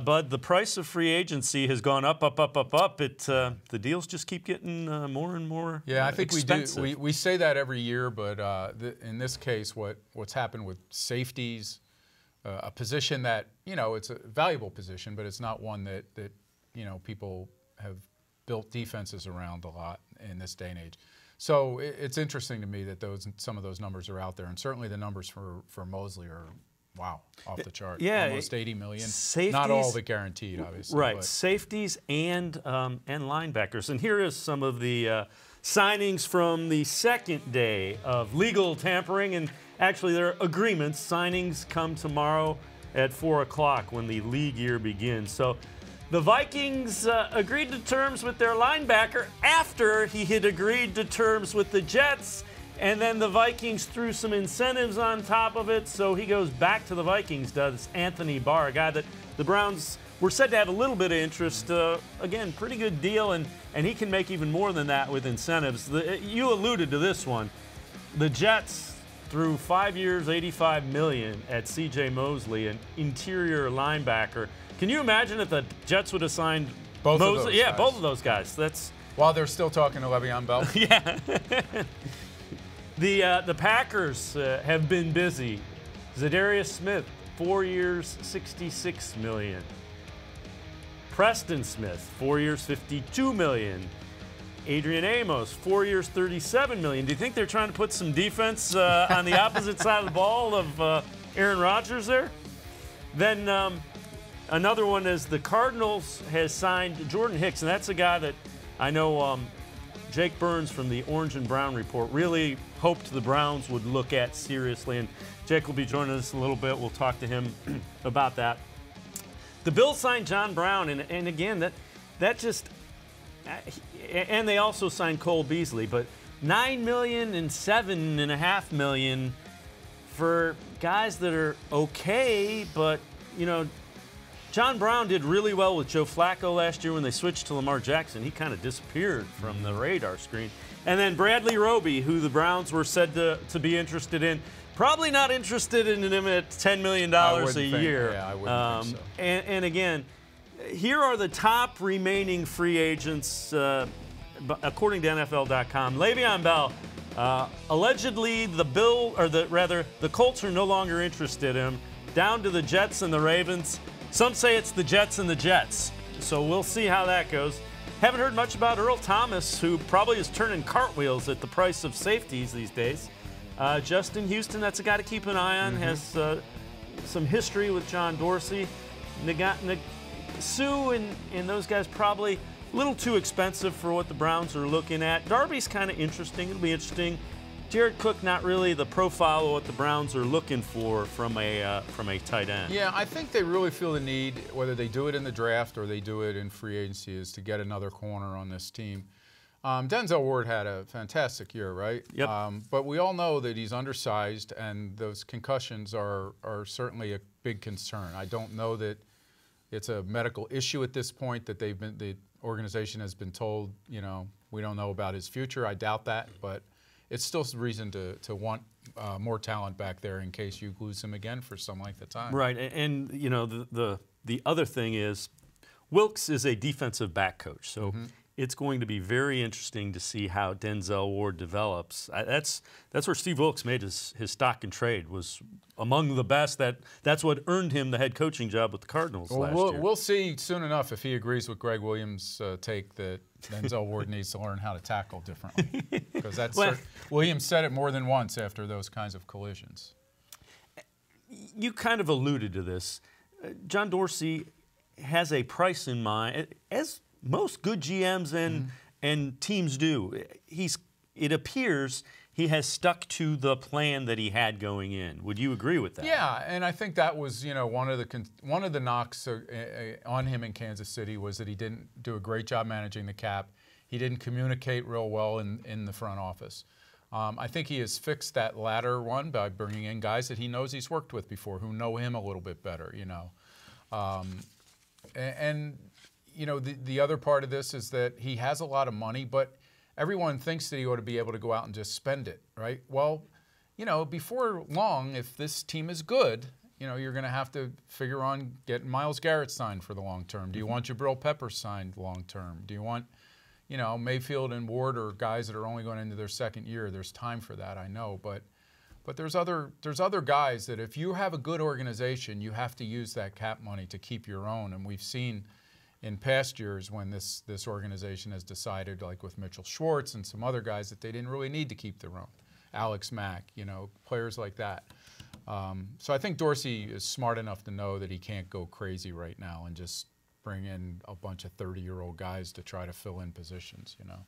Bud, the price of free agency has gone up, up, up, up, up. The deals just keep getting more and more I think expensive. we do. We say that every year, but in this case, what's happened with safeties, a position that, it's a valuable position, but it's not one that people have built defenses around a lot in this day and age. So it's interesting to me that some of those numbers are out there, and certainly the numbers for Mosley are, wow, off the chart. Yeah, almost $80 million. Safeties, not all of it guaranteed, obviously. Right, but. safeties and linebackers. And here is some of the signings from the second day of legal tampering, and actually there are agreements. Signings come tomorrow at 4 o'clock when the league year begins. So the Vikings agreed to terms with their linebacker after he had agreed to terms with the Jets. And then the Vikings threw some incentives on top of it, so he goes back to the Vikings, does Anthony Barr, a guy that the Browns were said to have a little bit of interest. Again, pretty good deal, and he can make even more than that with incentives. You alluded to this one. The Jets threw 5 years, $85 million at C.J. Mosley, an interior linebacker. Can you imagine if the Jets would have signed both Mosley? Of those yeah, guys. Both of those guys. That's while they're still talking to Le'Veon Bell. Yeah. The Packers have been busy. Za'Darius Smith, 4 years, $66 million. Preston Smith, 4 years, $52 million. Adrian Amos, 4 years, $37 million. Do you think they're trying to put some defense on the opposite side of the ball of Aaron Rodgers there? Then another one is the Cardinals has signed Jordan Hicks, and that's a guy that I know Jake Burns from the Orange and Brown Report really hoped the Browns would look at seriously, and Jake will be joining us in a little bit. We'll talk to him about that. The Bills signed John Brown, and again, that just and they also signed Cole Beasley, but $9 million and $7.5 million for guys that are okay, but John Brown did really well with Joe Flacco last year when they switched to Lamar Jackson. He kind of disappeared from the radar screen. And then Bradley Roby, who the Browns were said to be interested in. Probably not interested in him at $10 million a year. Yeah, I wouldn't think so. And again, here are the top remaining free agents, according to NFL.com. Le'Veon Bell, allegedly the Colts are no longer interested in him. Down to the Jets and the Ravens. Some say it's the Jets and the Jets, so we'll see how that goes. Haven't heard much about Earl Thomas, who probably is turning cartwheels at the price of safeties these days. Justin Houston, that's a guy to keep an eye on, has some history with John Dorsey. Sue and those guys probably a little too expensive for what the Browns are looking at. Darby's kind of interesting. It'll be interesting. Jared Cook, not really the profile of what the Browns are looking for from a tight end. Yeah, I think they really feel the need, whether they do it in the draft or they do it in free agency, is to get another corner on this team. Denzel Ward had a fantastic year, right? Yep. But we all know that he's undersized, and those concussions are certainly a big concern. I don't know that it's a medical issue at this point that the organization has been told, we don't know about his future. I doubt that, but it's still a reason to want more talent back there in case you lose him again for some length of time. Right, and the other thing is Wilkes is a defensive back coach, so it's going to be very interesting to see how Denzel Ward develops. That's where Steve Wilkes made his stock and trade, was among the best. That's what earned him the head coaching job with the Cardinals last year. We'll see soon enough if he agrees with Greg Williams' take that Denzel Ward needs to learn how to tackle differently. Because Williams said it more than once after those kinds of collisions. You kind of alluded to this. John Dorsey has a price in mind, as most good GMs and teams do. It appears he has stuck to the plan that he had going in. Would you agree with that? Yeah, and I think that was one of the knocks on him in Kansas City was that he didn't do a great job managing the cap. He didn't communicate real well in the front office. I think he has fixed that latter one by bringing in guys that he knows he's worked with before, who know him a little bit better. The other part of this is that he has a lot of money, but everyone thinks that he ought to be able to go out and just spend it, right? Well, before long, if this team is good, you know, you're going to have to figure on getting Myles Garrett signed for the long term. Do you want Jabril Peppers signed long term? Do you want, you know, Mayfield and Ward are guys that are only going into their second year? There's time for that, I know, but there's other guys that if you have a good organization, you have to use that cap money to keep your own. And we've seen in past years when this organization has decided, like with Mitchell Schwartz and some other guys, that they didn't really need to keep their own. Alex Mack, you know, players like that. So I think Dorsey is smart enough to know that he can't go crazy right now and just bring in a bunch of 30-year-old guys to try to fill in positions, you know.